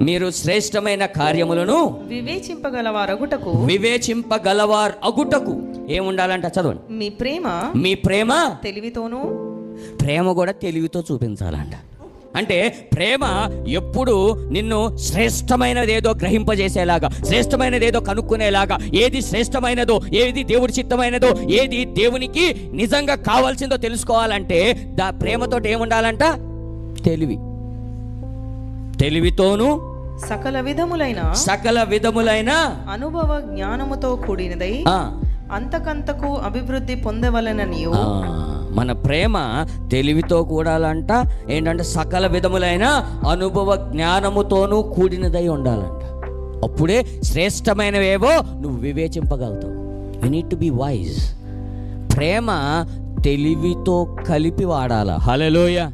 మీరు శ్రేష్టమైన కార్యములను వివేచింపగలవారు అగుటకు ఏముండాలంట? చదవండి. మీ ప్రేమ తెలివితోనూ, ప్రేమ కూడా తెలివితో చూపించాలంట. అంటే ప్రేమ ఎప్పుడు నిన్ను శ్రేష్టమైనది ఏదో గ్రహింపజేసేలాగా, శ్రేష్టమైనది ఏదో కనుక్కునేలాగా, ఏది శ్రేష్టమైనదో, ఏది దేవుడి చిత్తమైనదో, ఏది దేవునికి నిజంగా కావాల్సిందో తెలుసుకోవాలంటే ప్రేమతోటి ఏముండాలంట? తెలివితోనూ సకల విధములైన అనుభవ జ్ఞానముతో కూడినదై అంతకంతకు అభివృద్ధి పొందవలననియు. మన ప్రేమ తెలివితో కూడాలంట. ఏంటంటే సకల విధములైన అనుభవ జ్ఞానముతోనూ కూడినదై ఉండాలంట. అప్పుడే శ్రేష్టమైనవేవో నువ్వు వివేచింపగలుగుతావు. You need to be wise. ప్రేమ తెలివితో కలిపి వాడాల. హల్లెలూయా.